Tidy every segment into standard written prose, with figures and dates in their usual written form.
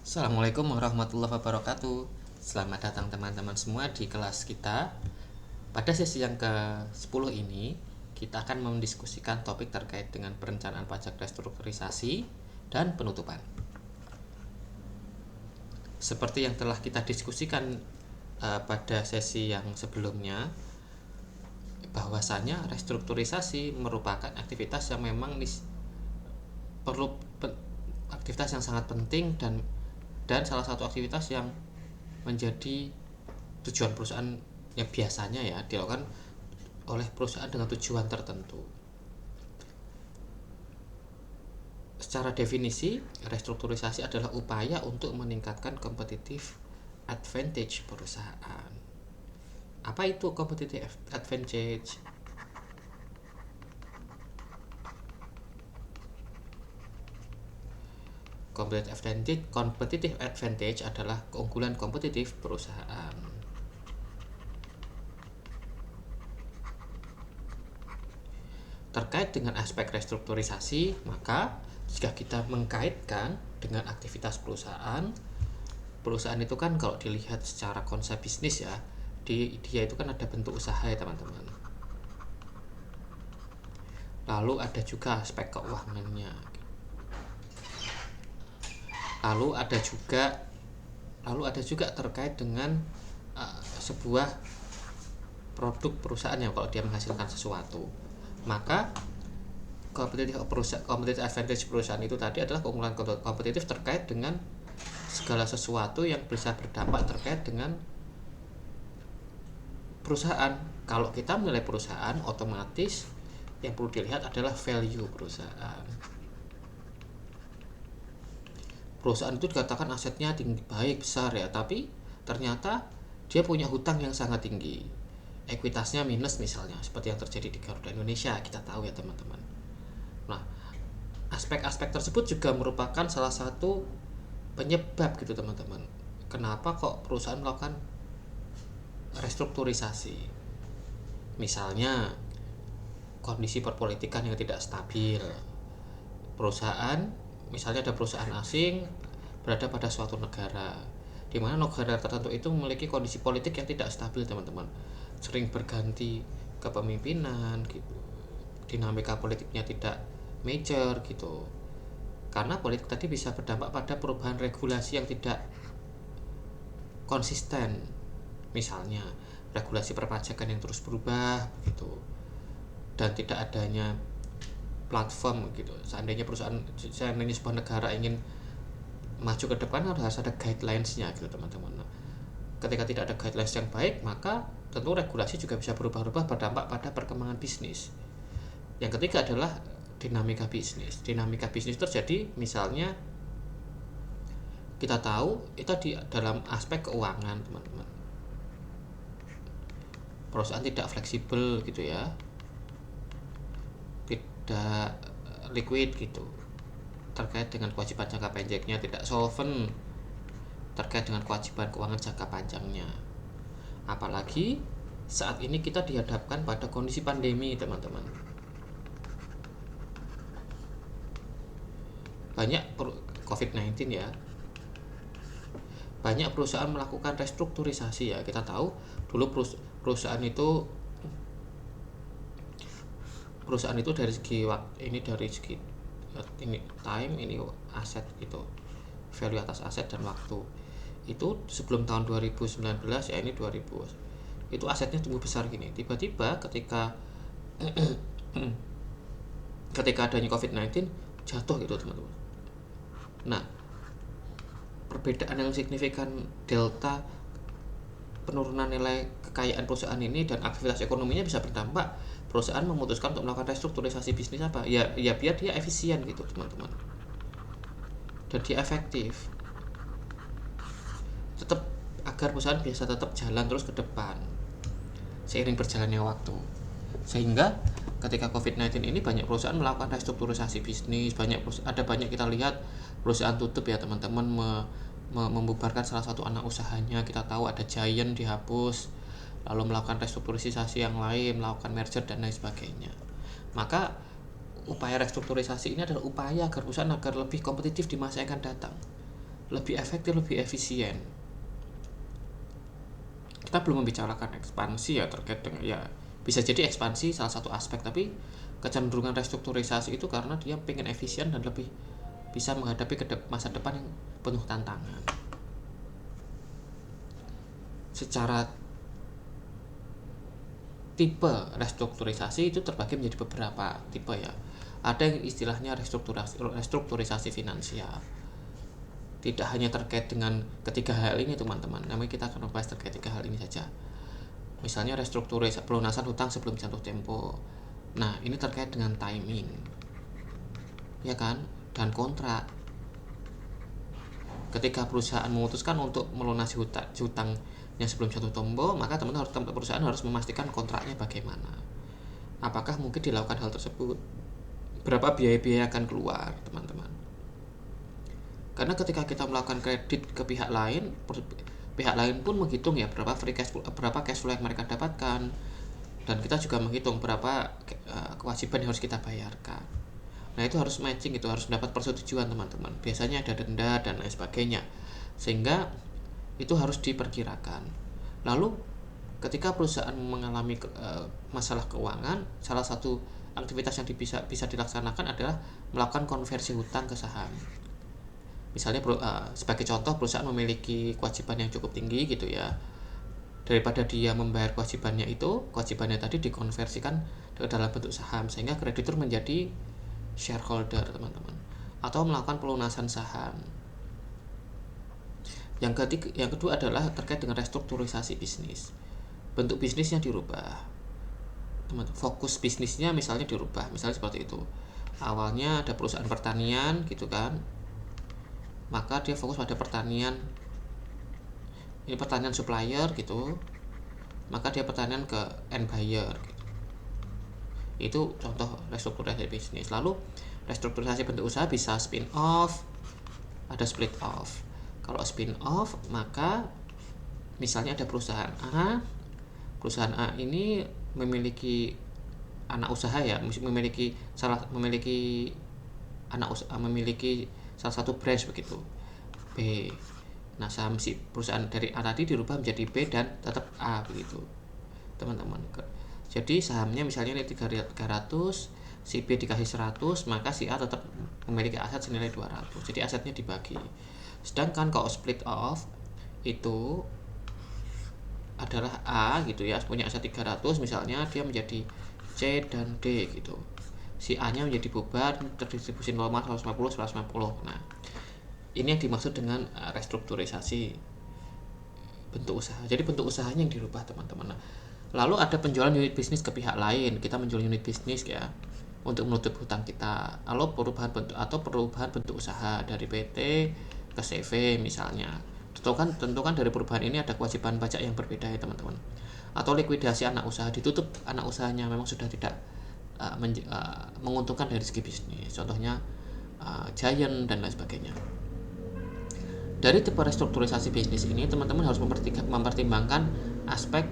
Assalamualaikum warahmatullahi wabarakatuh. Selamat datang teman-teman semua di kelas kita. Pada sesi yang ke-10 ini, kita akan mendiskusikan topik terkait dengan perencanaan pajak restrukturisasi dan penutupan. Seperti yang telah kita diskusikan pada sesi yang sebelumnya, bahwasanya restrukturisasi merupakan aktivitas yang memang perlu aktivitas yang sangat penting dan salah satu aktivitas yang menjadi tujuan perusahaan yang biasanya dilakukan oleh perusahaan dengan tujuan tertentu. Secara definisi, restrukturisasi adalah upaya untuk meningkatkan competitive advantage perusahaan. Apa itu competitive advantage? Competitive advantage adalah keunggulan kompetitif perusahaan. Terkait dengan aspek restrukturisasi, maka jika kita mengkaitkan dengan aktivitas perusahaan itu kan kalau dilihat secara konsep bisnis dia itu kan ada bentuk usaha ya teman-teman. Lalu ada juga aspek keuangannya. Lalu ada juga terkait dengan sebuah produk perusahaan yang kalau dia menghasilkan sesuatu, maka competitive advantage perusahaan itu tadi adalah keunggulan kompetitif terkait dengan segala sesuatu yang bisa berdampak terkait dengan perusahaan. Kalau kita menilai perusahaan, otomatis yang perlu dilihat adalah value perusahaan. Perusahaan itu dikatakan asetnya tinggi, baik, besar tapi ternyata dia punya hutang yang sangat tinggi, ekuitasnya minus misalnya, seperti yang terjadi di Garuda Indonesia, kita tahu ya teman-teman. Nah, aspek-aspek tersebut juga merupakan salah satu penyebab gitu teman-teman, kenapa kok perusahaan melakukan restrukturisasi. Misalnya kondisi perpolitikan yang tidak stabil, misalnya ada perusahaan asing berada pada suatu negara, di mana negara tertentu itu memiliki kondisi politik yang tidak stabil teman-teman, sering berganti kepemimpinan gitu, dinamika politiknya tidak major gitu, karena politik tadi bisa berdampak pada perubahan regulasi yang tidak konsisten, misalnya regulasi perpajakan yang terus berubah gitu, dan tidak adanya platform gitu. Seandainya sebuah negara ingin maju ke depan harus ada guidelines-nya gitu teman-teman. Ketika tidak ada guidelines yang baik, maka tentu regulasi juga bisa berubah-ubah, berdampak pada perkembangan bisnis. Yang ketiga adalah dinamika bisnis. Dinamika bisnis terjadi misalnya kita tahu itu di dalam aspek keuangan teman-teman. Perusahaan tidak fleksibel gitu ya, tidak liquid gitu, terkait dengan kewajiban jangka pendeknya, tidak solvent terkait dengan kewajiban keuangan jangka panjangnya. Apalagi saat ini kita dihadapkan pada kondisi pandemi teman-teman. Banyak COVID-19 ya, banyak perusahaan melakukan restrukturisasi ya. Kita tahu dulu perusahaan itu dari segi waktu ini, ini time, ini aset gitu, value atas aset dan waktu itu sebelum tahun 2019 ya, ini 2000 itu asetnya tumbuh besar gini, tiba-tiba ketika adanya COVID-19 jatuh gitu teman-teman. Nah, perbedaan yang signifikan, delta penurunan nilai kekayaan perusahaan ini dan aktivitas ekonominya bisa berdampak. Perusahaan memutuskan untuk melakukan restrukturisasi bisnis ya biar dia efisien gitu teman-teman, dan dia efektif, tetap agar perusahaan bisa tetap jalan terus ke depan seiring berjalannya waktu. Sehingga ketika COVID-19 ini banyak perusahaan melakukan restrukturisasi bisnis, banyak kita lihat perusahaan tutup ya teman-teman, membubarkan salah satu anak usahanya. Kita tahu ada Giant dihapus, lalu melakukan restrukturisasi yang lain, melakukan merger dan lain sebagainya. Maka upaya restrukturisasi ini adalah upaya agar perusahaan agar lebih kompetitif di masa yang akan datang, lebih efektif, lebih efisien. Kita belum membicarakan ekspansi ya, terkait dengan ya bisa jadi ekspansi salah satu aspek, tapi kecenderungan restrukturisasi itu karena dia pengen efisien dan lebih bisa menghadapi masa depan yang penuh tantangan. Secara tipe restrukturisasi itu terbagi menjadi beberapa tipe ya. Ada yang istilahnya restrukturisasi finansial. Tidak hanya terkait dengan ketiga hal ini teman-teman, namanya kita akan membahas terkait tiga hal ini saja. Misalnya restrukturisasi pelunasan hutang sebelum jatuh tempo. Nah, ini terkait dengan timing, ya kan, dan kontrak. Ketika perusahaan memutuskan untuk melunasi hutangnya sebelum jatuh tempo, maka perusahaan harus memastikan kontraknya bagaimana. Apakah mungkin dilakukan hal tersebut? Berapa biaya-biaya akan keluar, teman-teman? Karena ketika kita melakukan kredit ke pihak lain pun menghitung ya berapa cash flow yang mereka dapatkan, dan kita juga menghitung berapa kewajiban yang harus kita bayarkan. Nah, itu harus matching, itu harus mendapat persetujuan teman-teman. Biasanya ada denda dan lain sebagainya, sehingga itu harus diperkirakan. Lalu ketika perusahaan mengalami masalah keuangan, salah satu aktivitas yang bisa dilaksanakan adalah melakukan konversi hutang ke saham. Misalnya sebagai contoh, perusahaan memiliki kewajiban yang cukup tinggi gitu ya. Daripada dia membayar kewajibannya tadi dikonversikan ke dalam bentuk saham, sehingga kreditur menjadi shareholder, teman-teman. Atau melakukan pelunasan saham. Yang kedua adalah terkait dengan restrukturisasi bisnis. Bentuk bisnisnya dirubah. Fokus bisnisnya misalnya dirubah, misalnya seperti itu. Awalnya ada perusahaan pertanian gitu kan, maka dia fokus pada pertanian, ini pertanian supplier gitu, maka dia pertanian ke end buyer gitu. Itu contoh restrukturisasi bisnis. Lalu restrukturisasi bentuk usaha bisa spin off, ada split off. Kalau spin off, maka misalnya ada perusahaan A ini memiliki anak usaha ya, memiliki salah satu branch begitu, B. Nah, saham si perusahaan dari A tadi dirubah menjadi B dan tetap A begitu, teman-teman. Jadi sahamnya misalnya ini 300, si B dikasih 100, maka si A tetap memiliki aset senilai 200. Jadi asetnya dibagi. Sedangkan kalau split off itu adalah A gitu ya, punya aset 300 misalnya, dia menjadi C dan D gitu. Si A nya menjadi bubar, terdistribusi normal 150. Nah, ini yang dimaksud dengan restrukturisasi bentuk usaha. Jadi bentuk usahanya yang dirubah, teman-teman. Nah, lalu ada penjualan unit bisnis ke pihak lain. Kita menjual unit bisnis ya untuk menutup hutang kita. Lalu perubahan bentuk usaha dari PT ke CV misalnya. Tentu kan dari perubahan ini ada kewajiban pajak yang berbeda ya, teman-teman. Atau likuidasi anak usaha, ditutup anak usahanya memang sudah tidak menguntungkan dari segi bisnis. Contohnya Giant dan lain sebagainya. Dari tipe restrukturisasi bisnis ini, teman-teman harus mempertimbangkan aspek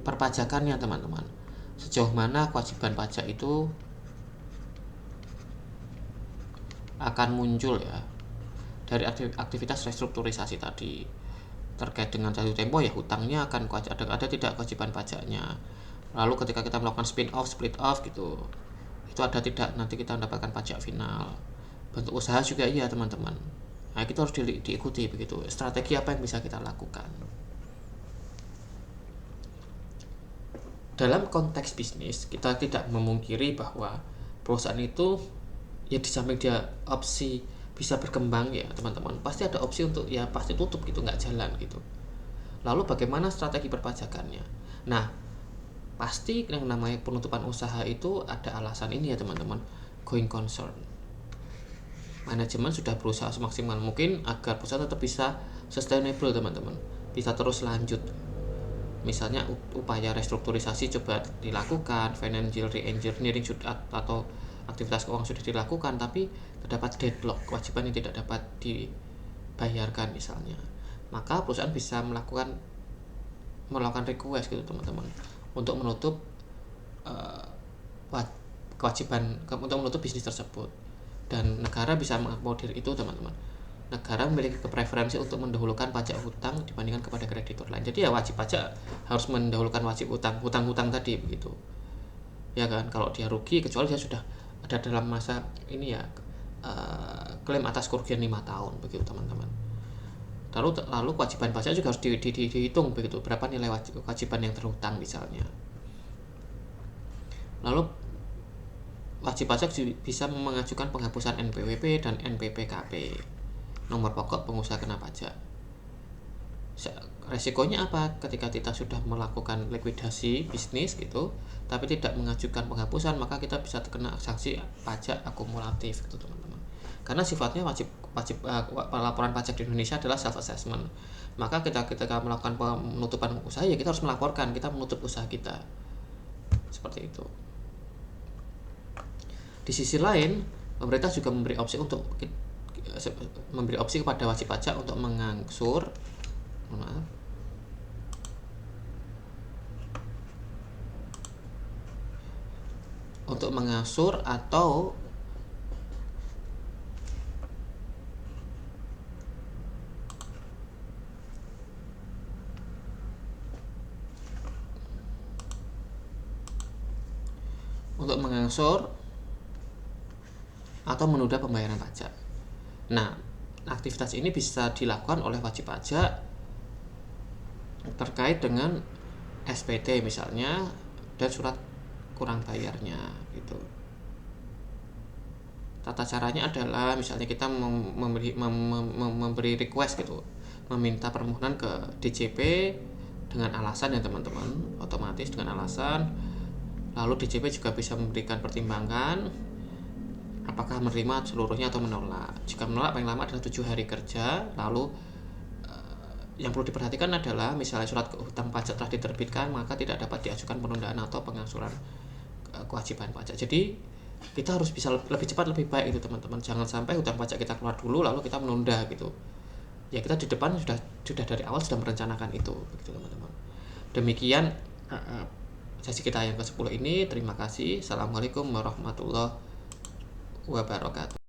perpajakannya, teman-teman. Sejauh mana kewajiban pajak itu akan muncul ya dari aktivitas restrukturisasi tadi. Terkait dengan jatuh tempo ya, hutangnya akan ada tidak kewajiban pajaknya. Lalu ketika kita melakukan split off gitu, itu ada tidak nanti kita mendapatkan pajak final. Bentuk usaha juga iya, teman-teman. Nah, itu harus diikuti begitu. Strategi apa yang bisa kita lakukan dalam konteks bisnis? Kita tidak memungkiri bahwa perusahaan itu ya, di samping dia opsi bisa berkembang ya, teman-teman, pasti ada opsi untuk ya pasti tutup gitu, nggak jalan gitu. Lalu bagaimana strategi perpajakannya? Nah, pasti yang namanya penutupan usaha itu ada alasan ini ya, teman-teman. Going concern. Manajemen sudah berusaha semaksimal mungkin agar perusahaan tetap bisa sustainable, teman-teman, bisa terus lanjut. Misalnya upaya restrukturisasi coba dilakukan, financial re-engineering atau aktivitas keuangan sudah dilakukan, tapi terdapat deadlock, kewajiban yang tidak dapat dibayarkan misalnya, maka perusahaan bisa melakukan request gitu, teman-teman, untuk menutup kewajiban, untuk menutup bisnis tersebut. dan negara bisa mengakomodir itu, teman-teman. Negara memiliki preferensi untuk mendahulukan pajak hutang dibandingkan kepada kreditur lain. Jadi ya wajib pajak harus mendahulukan wajib hutang tadi begitu. Ya kan, kalau dia rugi kecuali dia sudah ada dalam masa ini ya klaim atas kerugian 5 tahun begitu, teman-teman. Lalu kewajiban pajak juga harus dihitung begitu, berapa nilai kewajiban yang terhutang misalnya. Lalu wajib pajak bisa mengajukan penghapusan NPWP dan NPPKP, nomor pokok pengusaha kena pajak. Resikonya apa? Ketika kita sudah melakukan likuidasi bisnis gitu, tapi tidak mengajukan penghapusan, maka kita bisa terkena sanksi pajak akumulatif gitu, teman-teman. Karena sifatnya wajib laporan pajak di Indonesia adalah self assessment. Maka ketika melakukan penutupan usaha ya kita harus melaporkan kita menutup usaha kita. Seperti itu. Di sisi lain, pemerintah juga memberi opsi kepada wajib pajak untuk mengangsur atau menunda pembayaran pajak. Nah, aktivitas ini bisa dilakukan oleh wajib pajak terkait dengan SPT misalnya dan surat kurang bayarnya gitu. Tata caranya adalah misalnya kita memberi request gitu, meminta permohonan ke DJP dengan alasan ya teman-teman, otomatis dengan alasan. Lalu DJP juga bisa memberikan pertimbangan apakah menerima seluruhnya atau menolak. Jika menolak paling lama adalah 7 hari kerja. Lalu yang perlu diperhatikan adalah misalnya surat hutang pajak telah diterbitkan, maka tidak dapat diajukan penundaan atau pengangsuran kewajiban pajak. Jadi kita harus bisa lebih cepat lebih baik itu, teman-teman. Jangan sampai hutang pajak kita keluar dulu lalu kita menunda gitu. Ya kita di depan sudah dari awal sudah merencanakan itu begitu, teman-teman. Demikian sesi kita yang ke-10 ini. Terima kasih. Assalamualaikum warahmatullahi wabarakatuh.